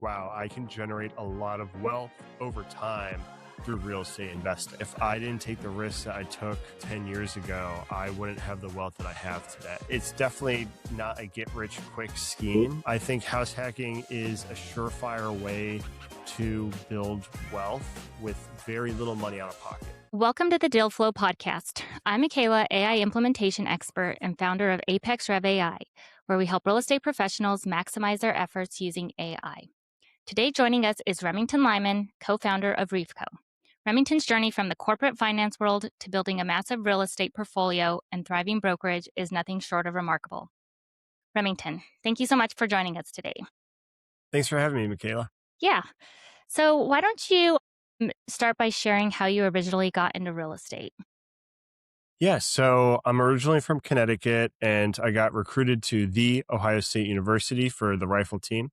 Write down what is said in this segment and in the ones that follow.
wow, I can generate a lot of wealth over time through real estate investing. If I didn't take the risks that I took 10 years ago, I wouldn't have the wealth that I have today. It's definitely not a get rich quick scheme. I think house hacking is a surefire way to build wealth with very little money out of pocket. Welcome to the Deal Flow podcast. I'm Michaela, AI implementation expert and founder of ApexRev AI, where we help real estate professionals maximize their efforts using AI. Today, joining us is Remington Lyman, co-founder of Reafco. Remington's journey from the corporate finance world to building a massive real estate portfolio and thriving brokerage is nothing short of remarkable. Remington, thank you so much for joining us today. Thanks for having me, Michaela. Yeah. So why don't you start by sharing how you originally got into real estate? Yeah, so I'm originally from Connecticut and I got recruited to the Ohio State University for the rifle team.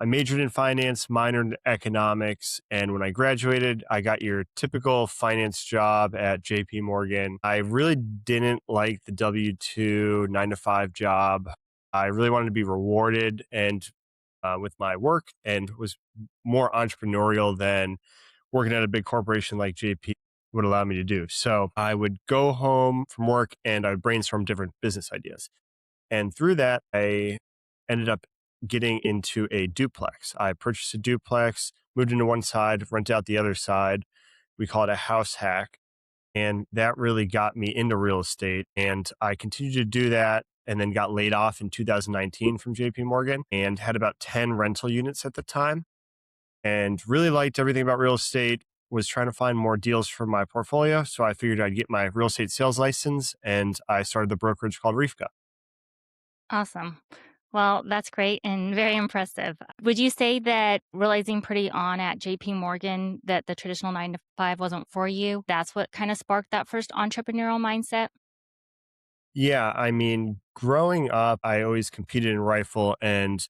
I majored in finance, minored in economics, and when I graduated, I got your typical finance job at JP Morgan. I really didn't like the W-2 9 to 5 job. I really wanted to be rewarded and with my work and was more entrepreneurial than working at a big corporation like JP would allow me to do. So I would go home from work and I would brainstorm different business ideas. And through that, I ended up getting into a duplex. I purchased a duplex, moved into one side, rented out the other side. We call it a house hack. And that really got me into real estate. And I continued to do that and then got laid off in 2019 from JP Morgan and had about 10 rental units at the time and really liked everything about real estate. Was trying to find more deals for my portfolio. So I figured I'd get my real estate sales license and I started the brokerage called Reafco. Awesome. Well, that's great and very impressive. Would you say that realizing pretty on at JP Morgan that the traditional 9 to 5 wasn't for you, that's what kind of sparked that first entrepreneurial mindset? Yeah, I mean, growing up, I always competed in rifle, and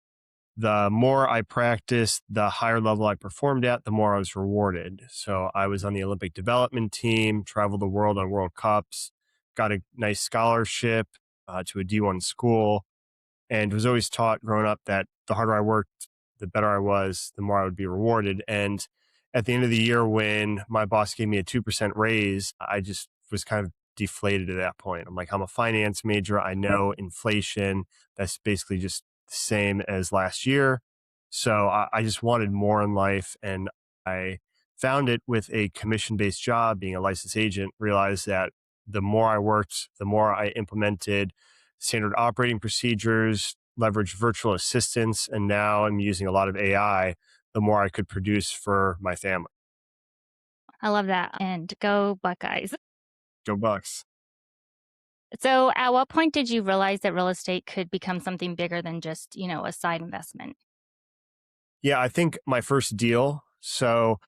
the more I practiced, the higher level I performed at, the more I was rewarded. So I was on the Olympic development team, traveled the world on World Cups, got a nice scholarship to a D1 school, and was always taught growing up that the harder I worked, the better I was, the more I would be rewarded. And at the end of the year, when my boss gave me a 2% raise, I just was kind of deflated at that point. I'm like, I'm a finance major. I know inflation. That's basically just the same as last year. So I just wanted more in life. And I found it with a commission based job, being a licensed agent, realized that the more I worked, the more I implemented standard operating procedures, leverage virtual assistants, and now I'm using a lot of AI, the more I could produce for my family. I love that. And go Buckeyes. Go Bucks. So, at what point did you realize that real estate could become something bigger than just, a side investment? Yeah, I think my first deal. So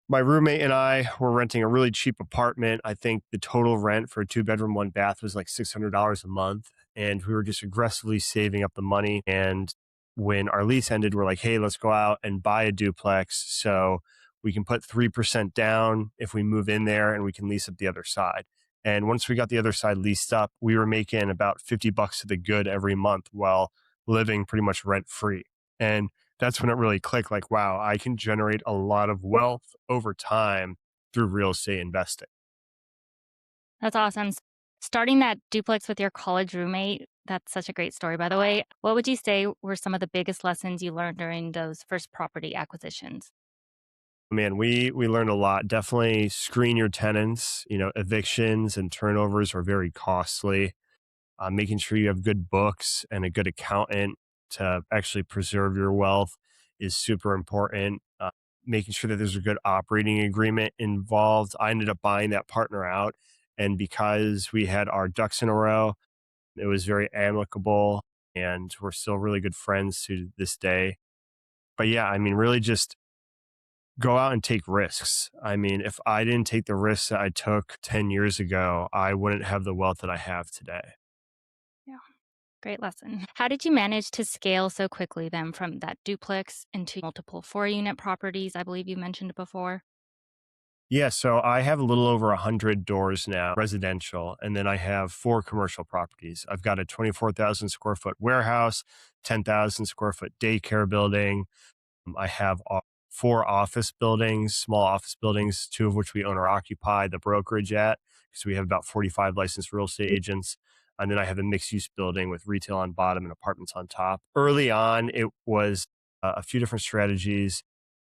my roommate and I were renting a really cheap apartment. I think the total rent for a 2 bedroom, 1 bath was like $600 a month. And we were just aggressively saving up the money. And when our lease ended, we're like, hey, let's go out and buy a duplex so we can put 3% down if we move in there and we can lease up the other side. And once we got the other side leased up, we were making about 50 bucks to the good every month while living pretty much rent free. And that's when it really clicked like, wow, I can generate a lot of wealth over time through real estate investing. That's awesome. Starting that duplex with your college roommate, that's such a great story, by the way. What would you say were some of the biggest lessons you learned during those first property acquisitions? Man, we learned a lot. Definitely screen your tenants. Evictions and turnovers are very costly. Making sure you have good books and a good accountant to actually preserve your wealth is super important. Making sure that there's a good operating agreement involved. I ended up buying that partner out. And because we had our ducks in a row, it was very amicable and we're still really good friends to this day. But yeah, I mean, really just go out and take risks. I mean, if I didn't take the risks that I took 10 years ago, I wouldn't have the wealth that I have today. Yeah. Great lesson. How did you manage to scale so quickly then from that duplex into multiple 4 unit properties? I believe you mentioned before. Yeah, so I have a little over 100 doors now, residential, and then I have four commercial properties. I've got a 24,000 square foot warehouse, 10,000 square foot daycare building. I have four office buildings, small office buildings, two of which we own or occupy the brokerage at, because we have about 45 licensed real estate agents. And then I have a mixed use building with retail on bottom and apartments on top. Early on, it was a few different strategies.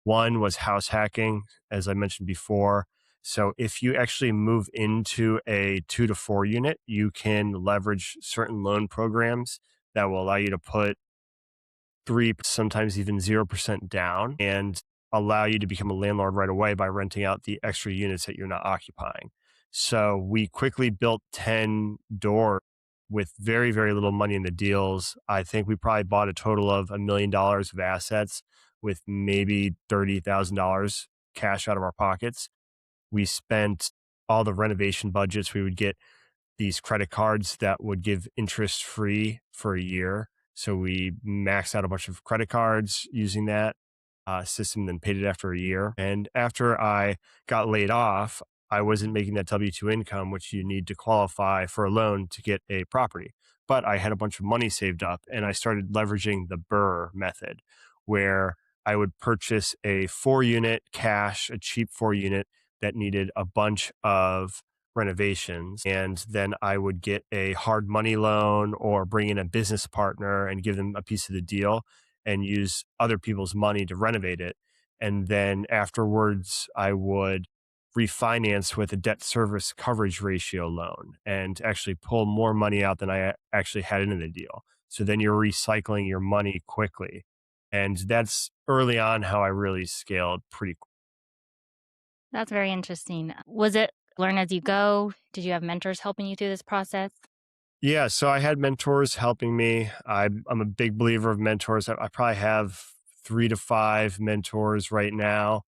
One was house hacking, as I mentioned before. So if you actually move into a 2 to 4 unit, you can leverage certain loan programs that will allow you to put 3, sometimes even 0% down and allow you to become a landlord right away by renting out the extra units that you're not occupying. So we quickly built 10 doors with very, very little money in the deals. I think we probably bought a total of $1 million of assets with maybe $30,000 cash out of our pockets. We spent all the renovation budgets. We would get these credit cards that would give interest free for a year. So we maxed out a bunch of credit cards using that system, then paid it after a year. And after I got laid off, I wasn't making that W 2 income, which you need to qualify for a loan to get a property. But I had a bunch of money saved up and I started leveraging the BRRRR method, where I would purchase a 4 unit cash, a cheap 4 unit that needed a bunch of renovations. And then I would get a hard money loan or bring in a business partner and give them a piece of the deal and use other people's money to renovate it. And then afterwards, I would refinance with a debt service coverage ratio loan and actually pull more money out than I actually had into the deal. So then you're recycling your money quickly. And that's early on how I really scaled pretty. That's very interesting. Was it learn as you go? Did you have mentors helping you through this process? Yeah, so I had mentors helping me. I'm a big believer of mentors. I probably have 3 to 5 mentors right now.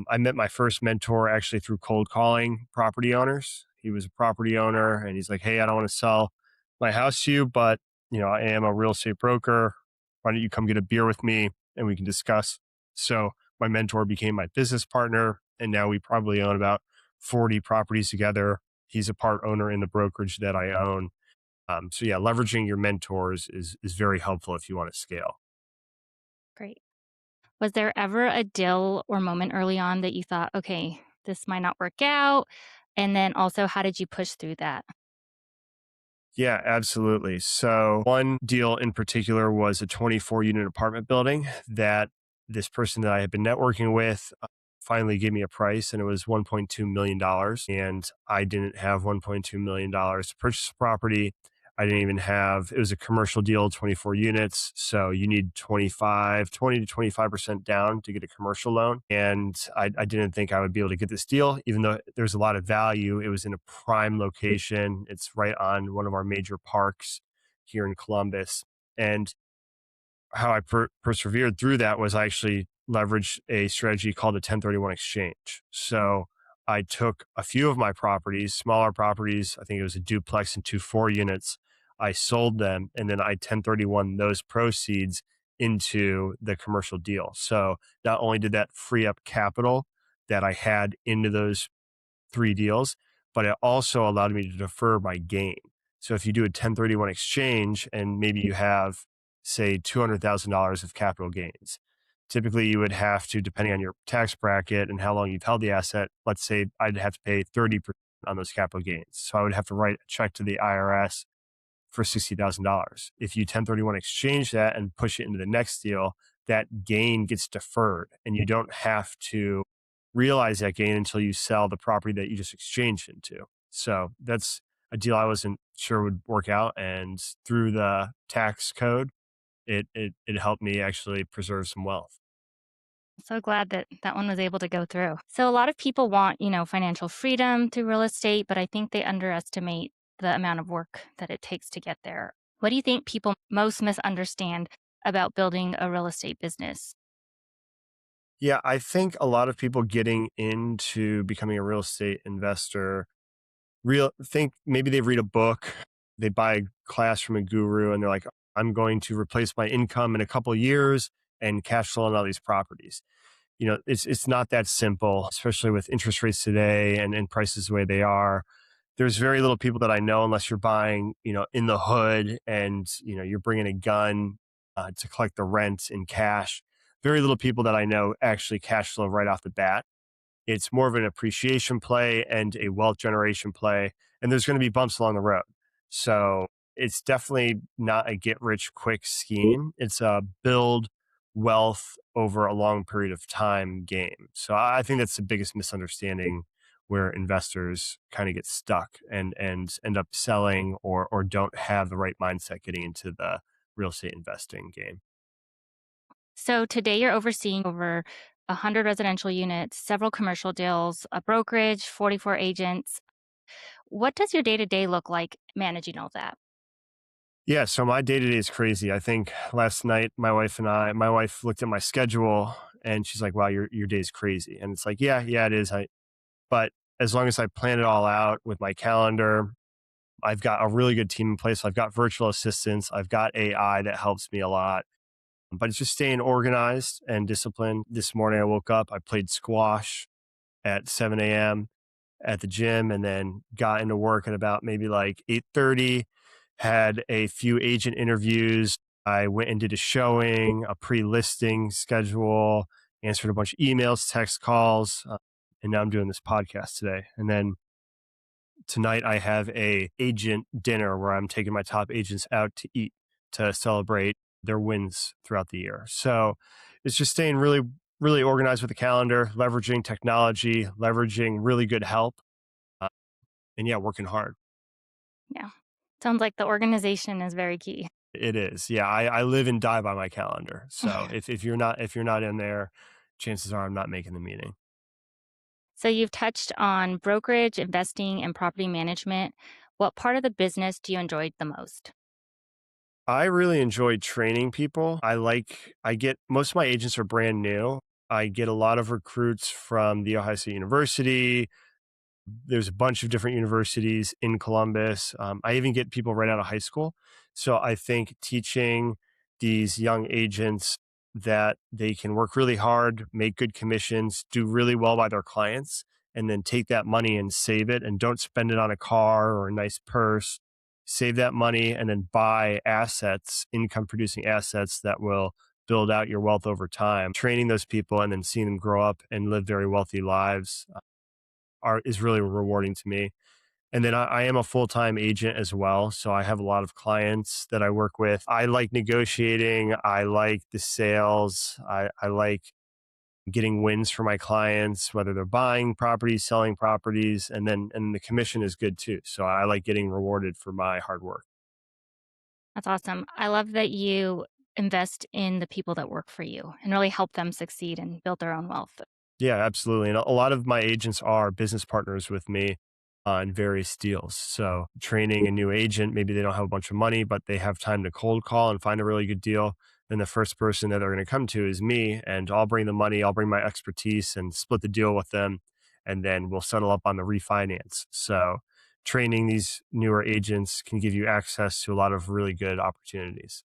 I met my first mentor actually through cold calling property owners. He was a property owner and he's like, "Hey, I don't want to sell my house to you, but I am a real estate broker. Why don't you come get a beer with me and we can discuss?" So my mentor became my business partner, and now we probably own about 40 properties together. He's a part owner in the brokerage that I own. So yeah, leveraging your mentors is very helpful if you want to scale. Great. Was there ever a deal or moment early on that you thought, okay, this might not work out? And then also, how did you push through that? Yeah, absolutely. So one deal in particular was a 24 unit apartment building that this person that I had been networking with finally gave me a price, and it was $1.2 million. And I didn't have $1.2 million to purchase the property. I didn't even have, it was a commercial deal, 24 units. So you need 20 to 25% down to get a commercial loan. And I didn't think I would be able to get this deal, even though there's a lot of value. It was in a prime location. It's right on one of our major parks here in Columbus. And how I persevered through that was I actually leveraged a strategy called a 1031 exchange. So I took a few of my properties, smaller properties, I think it was a duplex and 2 4 units. I sold them and then I 1031 those proceeds into the commercial deal. So not only did that free up capital that I had into those 3 deals, but it also allowed me to defer my gain. So if you do a 1031 exchange and maybe you have, say, $200,000 of capital gains, typically you would have to, depending on your tax bracket and how long you've held the asset, let's say I'd have to pay 30% on those capital gains. So I would have to write a check to the IRS for $60,000. If you 1031 exchange that and push it into the next deal, that gain gets deferred and you don't have to realize that gain until you sell the property that you just exchanged into. So that's a deal I wasn't sure would work out. And through the tax code, it helped me actually preserve some wealth. So glad that that one was able to go through. So a lot of people want, financial freedom through real estate, but I think they underestimate the amount of work that it takes to get there. What do you think people most misunderstand about building a real estate business? Yeah, I think a lot of people getting into becoming a real estate investor real think maybe they read a book, they buy a class from a guru, and they're like, "I'm going to replace my income in a couple of years and cash flow on all these properties." it's not that simple, especially with interest rates today and prices the way they are. There's very little people that I know unless you're buying, in the hood and, you're bringing a gun to collect the rent in cash. Very little people that I know actually cash flow right off the bat. It's more of an appreciation play and a wealth generation play. And there's going to be bumps along the road. So it's definitely not a get rich quick scheme. It's a build wealth over a long period of time game. So I think that's the biggest misunderstanding where investors kind of get stuck and end up selling or don't have the right mindset getting into the real estate investing game. So today you're overseeing over 100 residential units, several commercial deals, a brokerage, 44 agents. What does your day to day look like managing all that? Yeah, so my day to day is crazy. I think last night my wife looked at my schedule and she's like, "Wow, your day's crazy." And it's like, "Yeah, it is." But as long as I plan it all out with my calendar, I've got a really good team in place. I've got virtual assistants, I've got AI that helps me a lot. But it's just staying organized and disciplined. This morning I woke up, I played squash at 7 a.m. at the gym and then got into work at about maybe like 8:30, had a few agent interviews. I went and did a showing, a pre-listing schedule, answered a bunch of emails, text calls, and now I'm doing this podcast today. And then tonight I have a agent dinner where I'm taking my top agents out to eat to celebrate their wins throughout the year. So it's just staying really, really organized with the calendar, leveraging technology, leveraging really good help, uh, and yeah, working hard. Yeah. Sounds like the organization is very key. It is. Yeah, I live and die by my calendar. So if you're not in there, chances are I'm not making the meeting. So you've touched on brokerage, investing, and property management. What part of the business do you enjoy the most? I really enjoy training people. I get most of my agents are brand new. I get a lot of recruits from the Ohio State University. There's a bunch of different universities in Columbus. I even get people right out of high school. So I think teaching these young agents that they can work really hard, make good commissions, do really well by their clients, and then take that money and save it and don't spend it on a car or a nice purse. Save that money and then buy assets, income producing assets that will build out your wealth over time. Training those people and then seeing them grow up and live very wealthy lives is really rewarding to me. And then I am a full time agent as well. So I have a lot of clients that I work with. I like negotiating. I like the sales. I like getting wins for my clients, whether they're buying properties, selling properties, and the commission is good too. So I like getting rewarded for my hard work. That's awesome. I love that you invest in the people that work for you and really help them succeed and build their own wealth. Yeah, absolutely. And a lot of my agents are business partners with me on various deals. So, training a new agent, maybe they don't have a bunch of money, but they have time to cold call and find a really good deal. Then the first person that they're going to come to is me, and I'll bring the money, I'll bring my expertise and split the deal with them. And then we'll settle up on the refinance. So, training these newer agents can give you access to a lot of really good opportunities.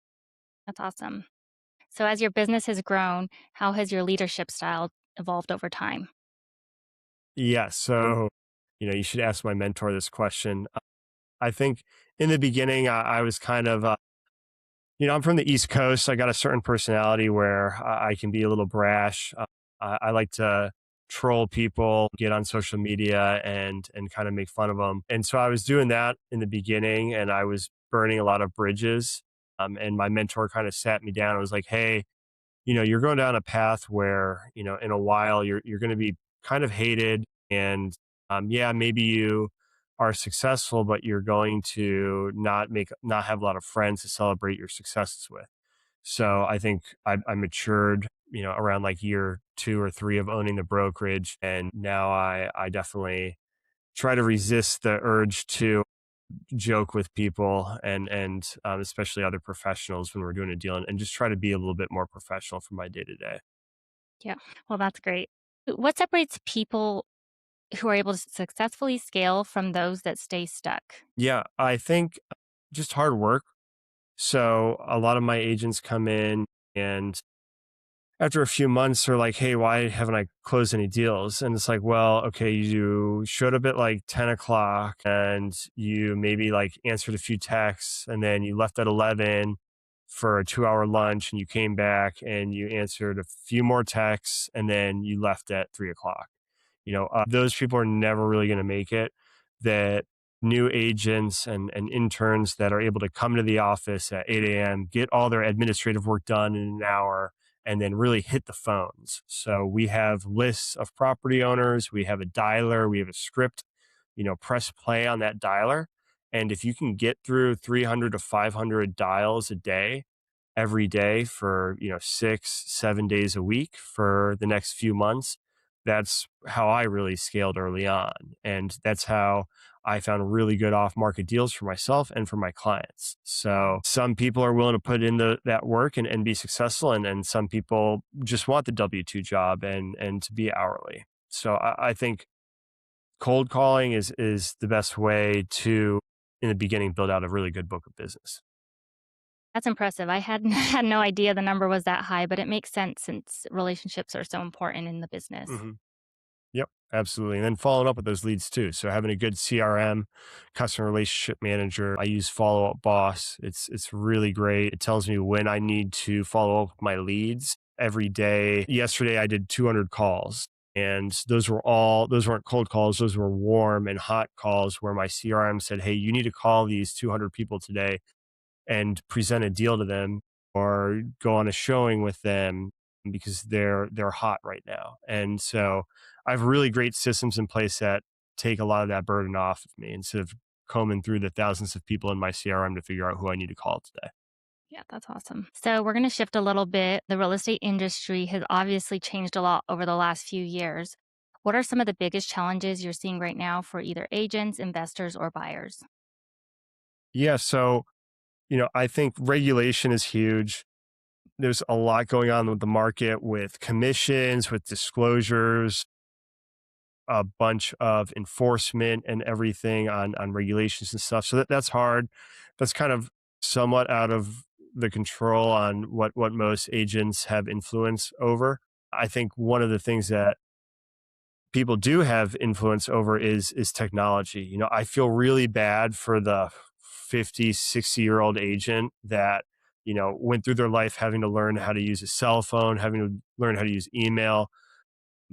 That's awesome. So, as your business has grown, how has your leadership style evolved over time? Yeah. So, you should ask my mentor this question. I think in the beginning, I was kind of, I'm from the East Coast. I got a certain personality where I can be a little brash. I like to troll people, get on social media, and kind of make fun of them. And so I was doing that in the beginning, and I was burning a lot of bridges. And my mentor kind of sat me down and was like, "Hey, you're going down a path where, in a while you're going to be kind of hated and yeah, maybe you are successful, but you're going to not have a lot of friends to celebrate your successes with." So I think I matured, around like year 2 or 3 of owning the brokerage. And now I definitely try to resist the urge to joke with people and especially other professionals when we're doing a deal and just try to be a little bit more professional for my day to day. Yeah. Well, that's great. What separates people who are able to successfully scale from those that stay stuck? Yeah, I think just hard work. So a lot of my agents come in and after a few months, they're like, hey, why haven't I closed any deals? And it's like, well, okay, you showed up at like 10 o'clock and you maybe like answered a few texts and then you left at 11 for a 2 hour lunch and you came back and you answered a few more texts and then you left at 3 o'clock. Those people are never really going to make it. That new agents and interns that are able to come to the office at 8 a.m., get all their administrative work done in an hour, and then really hit the phones. So we have lists of property owners, we have a dialer, we have a script, press play on that dialer. And if you can get through 300 to 500 dials a day, every day for, 6, 7 days a week for the next few months, that's how I really scaled early on. And that's how I found really good off market deals for myself and for my clients. So some people are willing to put in that work and be successful. And some people just want the W-2 job and to be hourly. So I think cold calling is the best way to, in the beginning, build out a really good book of business. That's impressive. I had had no idea the number was that high, but it makes sense since relationships are so important in the business. Mhm. Yep, absolutely. And then following up with those leads too. So having a good CRM, customer relationship manager. I use Follow Up Boss. It's really great. It tells me when I need to follow up with my leads every day. Yesterday I did 200 calls. And those weren't cold calls. Those were warm and hot calls where my CRM said, hey, you need to call these 200 people today and present a deal to them or go on a showing with them because they're hot right now. And so I have really great systems in place that take a lot of that burden off of me instead of combing through the thousands of people in my CRM to figure out who I need to call today. Yeah, that's awesome. So, we're going to shift a little bit. The real estate industry has obviously changed a lot over the last few years. What are some of the biggest challenges you're seeing right now for either agents, investors, or buyers? Yeah, so I think regulation is huge. There's a lot going on with the market with commissions, with disclosures, a bunch of enforcement and everything on regulations and stuff. So that's hard. That's kind of somewhat out of the control on what most agents have influence over. I think one of the things that people do have influence over is technology. I feel really bad for the 50, 60-year-old agent that, went through their life having to learn how to use a cell phone, having to learn how to use email,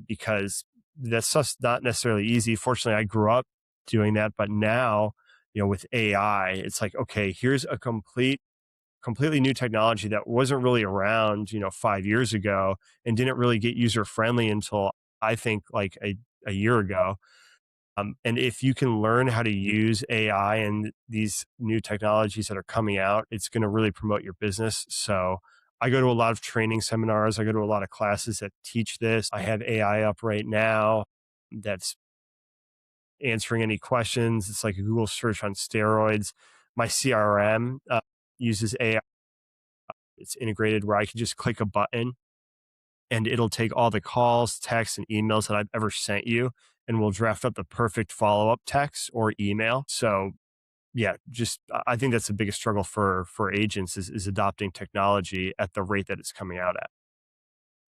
because that's just not necessarily easy. Fortunately, I grew up doing that, but now, with AI, it's like, okay, here's a completely new technology that wasn't really around, 5 years ago and didn't really get user friendly until I think like a year ago. And if you can learn how to use AI and these new technologies that are coming out, it's going to really promote your business. So I go to a lot of training seminars. I go to a lot of classes that teach this. I have AI up right now that's answering any questions. It's like a Google search on steroids. My CRM uses AI. It's integrated where I can just click a button and it'll take all the calls, texts, and emails that I've ever sent you and will draft up the perfect follow up text or email. So yeah, just I think that's the biggest struggle for agents is adopting technology at the rate that it's coming out at.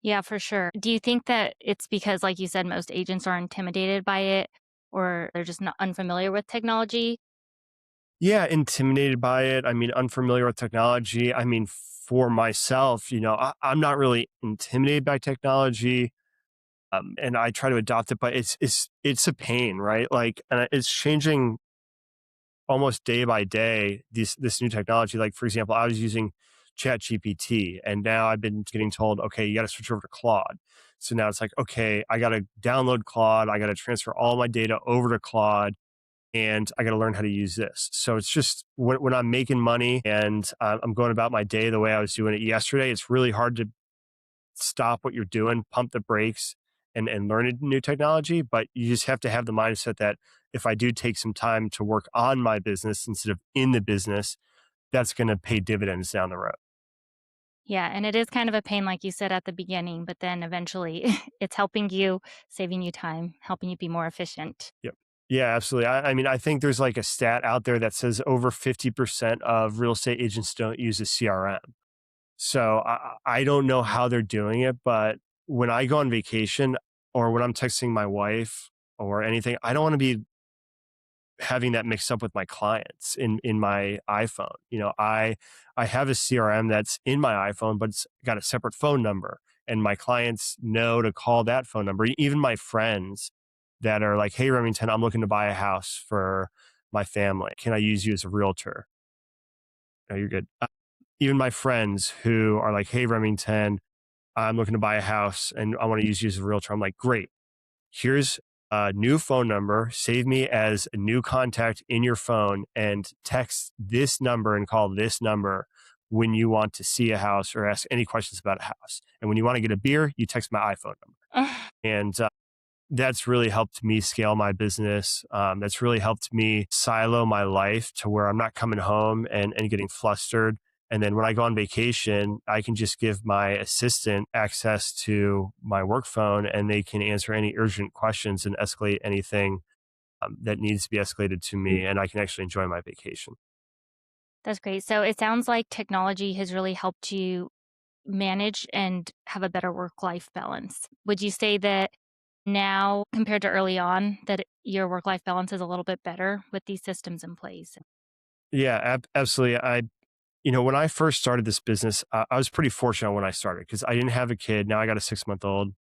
Yeah, for sure. Do you think that it's because, like you said, most agents are intimidated by it or they're just not unfamiliar with technology? Yeah, intimidated by it. I mean, unfamiliar with technology. I mean, for myself, I'm not really intimidated by technology. And I try to adopt it, but it's a pain, right? Like, and it's changing almost day by day. This new technology, like for example, I was using Chat GPT, and now I've been getting told, okay, you got to switch over to Claude. So now it's like, okay, I got to download Claude, I got to transfer all my data over to Claude, and I got to learn how to use this. So it's just when I'm making money and I'm going about my day the way I was doing it yesterday, it's really hard to stop what you're doing, pump the brakes, and learn a new technology. But you just have to have the mindset that if I do take some time to work on my business instead of in the business, that's going to pay dividends down the road. Yeah, and it is kind of a pain, like you said at the beginning, but then eventually it's helping you, saving you time, helping you be more efficient. Yep. Yeah, absolutely. I mean, I think there's like a stat out there that says over 50% of real estate agents don't use a CRM. So I don't know how they're doing it, but when I go on vacation or when I'm texting my wife or anything, I don't want to be having that mixed up with my clients in my iPhone. I have a CRM that's in my iPhone, but it's got a separate phone number, and my clients know to call that phone number. Even my friends that are like, "Hey, Remington, I'm looking to buy a house for my family. Can I use you as a realtor?" No, you're good. Even my friends who are like, "Hey, Remington, I'm looking to buy a house and I want to use you as a realtor." I'm like, "Great. Here's a new phone number. Save me as a new contact in your phone and text this number and call this number when you want to see a house or ask any questions about a house. And when you want to get a beer, you text my iPhone number." And that's really helped me scale my business. That's really helped me silo my life to where I'm not coming home and getting flustered. And then when I go on vacation, I can just give my assistant access to my work phone and they can answer any urgent questions and escalate anything that needs to be escalated to me. And I can actually enjoy my vacation. That's great. So it sounds like technology has really helped you manage and have a better work-life balance. Would you say that now compared to early on that your work-life balance is a little bit better with these systems in place? Yeah, absolutely. When I first started this business, I was pretty fortunate when I started because I didn't have a kid. Now I got a 6-month old.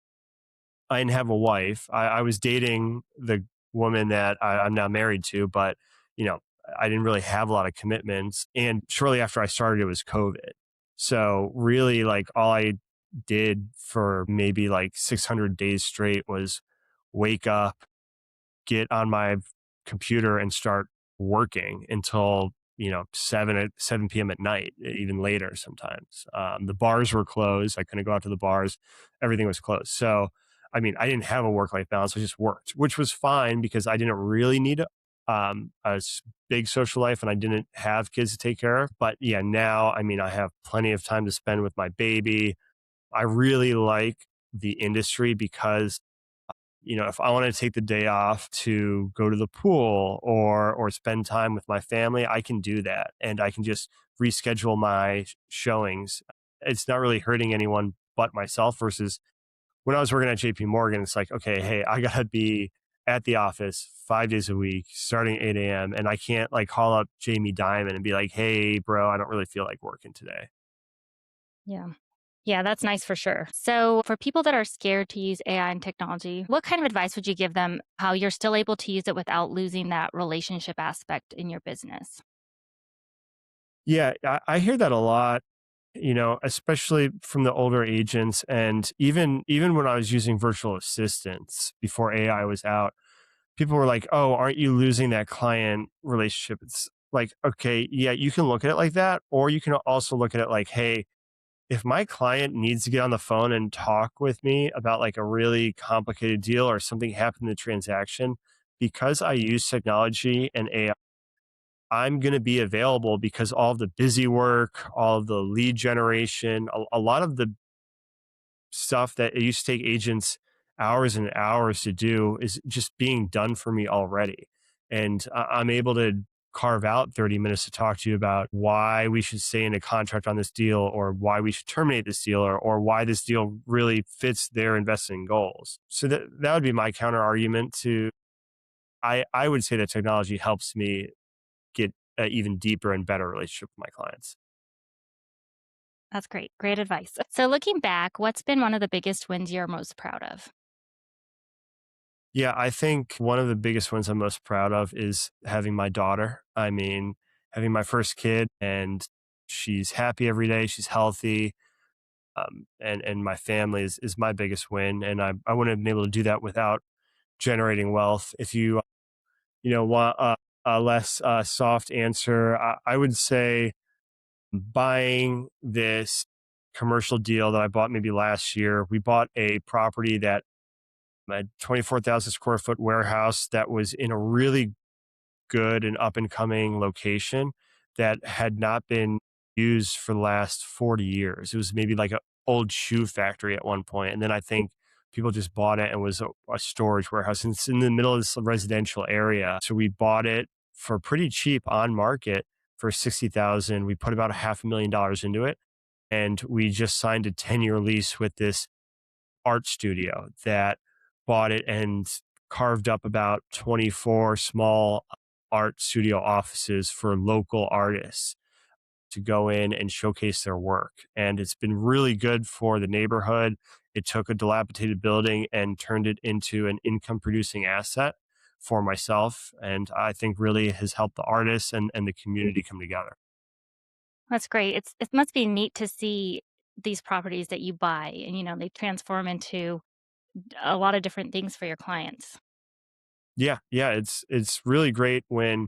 I didn't have a wife. I was dating the woman that I'm now married to, but you know, I didn't really have a lot of commitments. And shortly after I started, it was COVID. So really, like all I did for maybe like 600 days straight was wake up, get on my computer and start working until 7 p.m. at night, even later sometimes. The bars were closed. I couldn't go out to the bars. Everything was closed. So, I mean, I didn't have a work life balance. I just worked, which was fine because I didn't really need big social life and I didn't have kids to take care of. But yeah, now, I mean, I have plenty of time to spend with my baby. I really like the industry because if I want to take the day off to go to the pool or spend time with my family, I can do that, and I can just reschedule my showings. It's not really hurting anyone but myself. Versus when I was working at JP Morgan, it's like, okay, hey, I gotta be at the office 5 days a week, starting 8 a.m., and I can't like call up Jamie Dimon and be like, hey, bro, I don't really feel like working today. Yeah. Yeah, that's nice for sure. So, for people that are scared to use AI and technology, what kind of advice would you give them how you're still able to use it without losing that relationship aspect in your business? Yeah, I hear that a lot, especially from the older agents. And even when I was using virtual assistants before AI was out, people were like, "Oh, aren't you losing that client relationship?" It's like, okay, yeah, you can look at it like that, or you can also look at it like, hey, if my client needs to get on the phone and talk with me about like a really complicated deal or something happened in the transaction, because I use technology and AI, I'm going to be available because all of the busy work, all of the lead generation, a lot of the stuff that it used to take agents hours and hours to do is just being done for me already. And I'm able to carve out 30 minutes to talk to you about why we should stay in a contract on this deal or why we should terminate this deal or why this deal really fits their investing goals. So that would be my counter argument to I would say that technology helps me get an even deeper and better relationship with my clients. That's great. Great advice. So, looking back, what's been one of the biggest wins you're most proud of? Yeah, I think one of the biggest ones I'm most proud of is having my daughter. I mean, having my first kid and she's happy every day, she's healthy, and my family is my biggest win. And I wouldn't have been able to do that without generating wealth. If you want a less soft answer, I would say buying this commercial deal that I bought maybe last year. We bought a property that a 24,000 square foot warehouse that was in a really good and up and coming location that had not been used for the last 40 years. It was maybe like an old shoe factory at one point. And then I think people just bought it and was a storage warehouse. And it's in the middle of this residential area. So we bought it for pretty cheap on market for 60,000. We put about a $500,000 into it. And we just signed a 10-year lease with this art studio that bought it and carved up about 24 small art studio offices for local artists to go in and showcase their work. And it's been really good for the neighborhood. It took a dilapidated building and turned it into an income producing asset for myself. And I think really has helped the artists and the community come together. That's great. It must be neat to see these properties that you buy and, they transform into a lot of different things for your clients. Yeah, yeah, it's really great when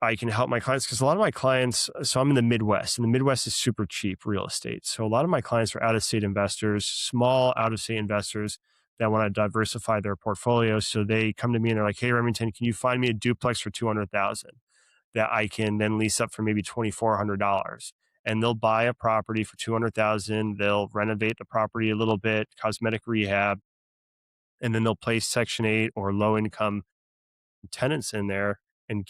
I can help my clients because a lot of my clients, so I'm in the Midwest, and the Midwest is super cheap real estate. So a lot of my clients are out of state investors, small out of state investors that want to diversify their portfolio. So they come to me and they're like, "Hey, Remington, can you find me a duplex for 200,000 that I can then lease up for maybe $2,400?" And they'll buy a property for 200,000. They'll renovate the property a little bit, cosmetic rehab, and then they'll place Section 8 or low income tenants in there and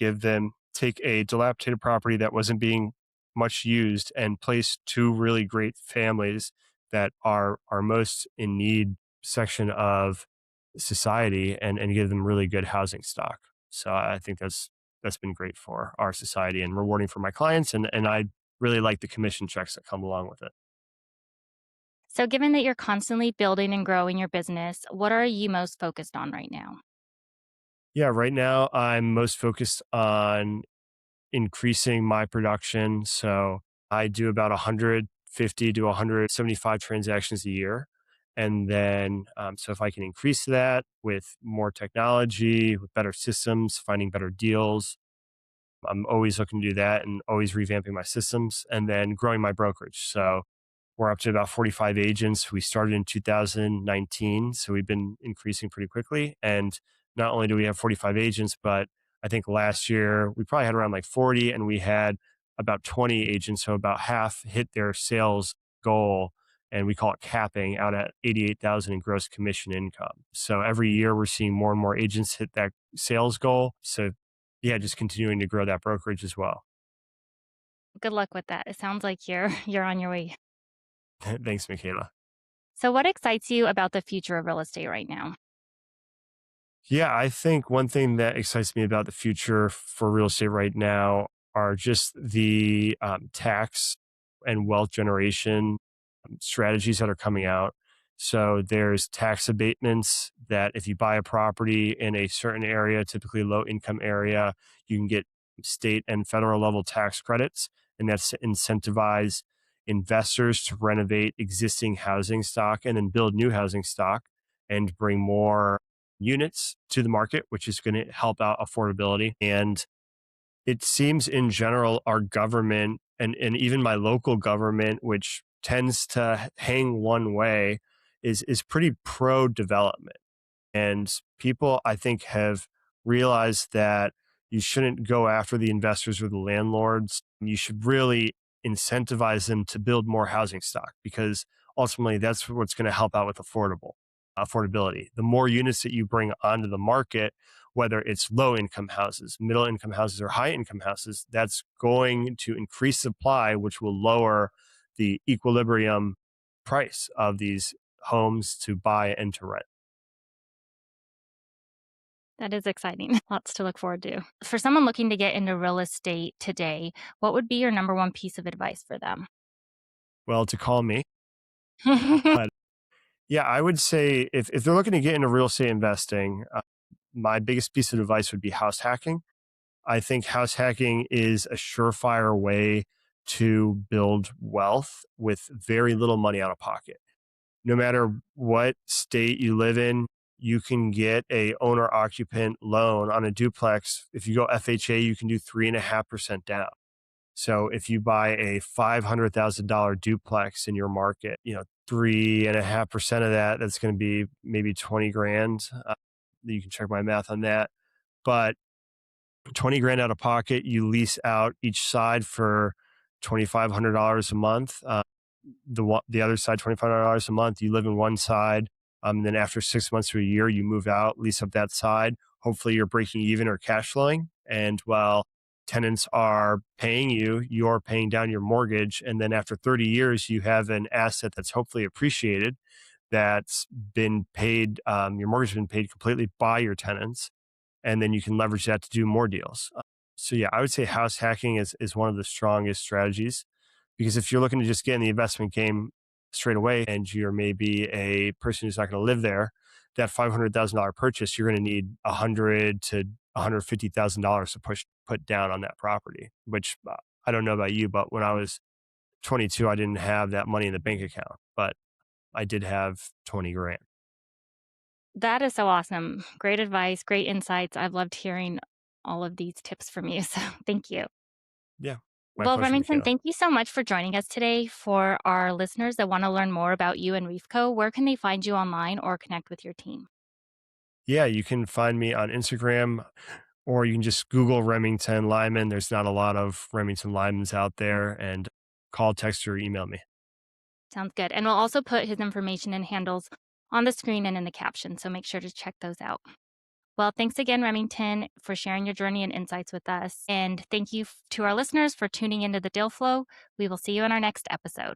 take a dilapidated property that wasn't being much used and place two really great families that are our most in need section of society and give them really good housing stock. So I think that's been great for our society and rewarding for my clients and I really like the commission checks that come along with it. So, given that you're constantly building and growing your business, what are you most focused on right now? Yeah, right now I'm most focused on increasing my production. So I do about 150 to 175 transactions a year. And then, so if I can increase that with more technology, with better systems, finding better deals, I'm always looking to do that and always revamping my systems and then growing my brokerage. So we're up to about 45 agents. We started in 2019, so we've been increasing pretty quickly. And not only do we have 45 agents, but I think last year we probably had around like 40, and we had about 20 agents, so about half hit their sales goal, and we call it capping out at 88,000 in gross commission income. So every year we're seeing more and more agents hit that sales goal. So yeah, just continuing to grow that brokerage as well. Good luck with that. It sounds like you're you're on your way. Thanks, Michaela. So, what excites you about the future of real estate right now? Yeah, I think one thing that excites me about the future for real estate right now are just the tax and wealth generation strategies that are coming out. So there's tax abatements that if you buy a property in a certain area, typically low income area, you can get state and federal level tax credits, and that's to incentivize investors to renovate existing housing stock and then build new housing stock and bring more units to the market, which is going to help out affordability. And it seems in general, our government and even my local government, which tends to hang one way, is pretty pro development. And people, I think, have realized that you shouldn't go after the investors or the landlords. You should really incentivize them to build more housing stock because ultimately that's what's going to help out with affordability. The more units that you bring onto the market, whether it's low income houses, middle income houses, or high income houses, that's going to increase supply, which will lower the equilibrium price of these homes to buy and to rent. That is exciting. Lots to look forward to. For someone looking to get into real estate today, what would be your number one piece of advice for them? Well, to call me, but yeah, I would say if they're looking to get into real estate investing, my biggest piece of advice would be house hacking. I think house hacking is a surefire way to build wealth with very little money out of pocket. No matter what state you live in, you can get a owner occupant loan on a duplex. If you go FHA, you can do 3.5% down. So if you buy a $500,000 duplex in your market, 3.5% of that, that's going to be maybe 20 grand. You can check my math on that. But 20 grand out of pocket, you lease out each side for $2,500 a month. The other side, $2,500 a month. You live in one side. Then after 6 months to a year, you move out, lease up that side. Hopefully, you're breaking even or cash flowing. And while tenants are paying you, you're paying down your mortgage. And then after 30 years, you have an asset that's hopefully appreciated, that's been paid, your mortgage has been paid completely by your tenants. And then you can leverage that to do more deals. So yeah, I would say house hacking is one of the strongest strategies, because if you're looking to just get in the investment game straight away and you're maybe a person who's not going to live there, that $500,000 purchase, you're going to need 100 to $150,000 to put down on that property. Which I don't know about you, but when I was 22, I didn't have that money in the bank account, but I did have 20 grand. That is so awesome. Great advice, great insights. I've loved hearing all of these tips from you. So thank you. Yeah, my Well, pleasure, Remington, Michaela. thank you so much for joining us today. For our listeners that want to learn more about you and Reafco, where can they find you online or connect with your team? Yeah, you can find me on Instagram, or you can just Google Remington Lyman. There's not a lot of Remington Lymans out there, and call, text, or email me. Sounds good. And we'll also put his information and handles on the screen and in the caption. So make sure to check those out. Well, thanks again, Remington, for sharing your journey and insights with us. And thank you to our listeners for tuning into the Deal Flow. We will see you in our next episode.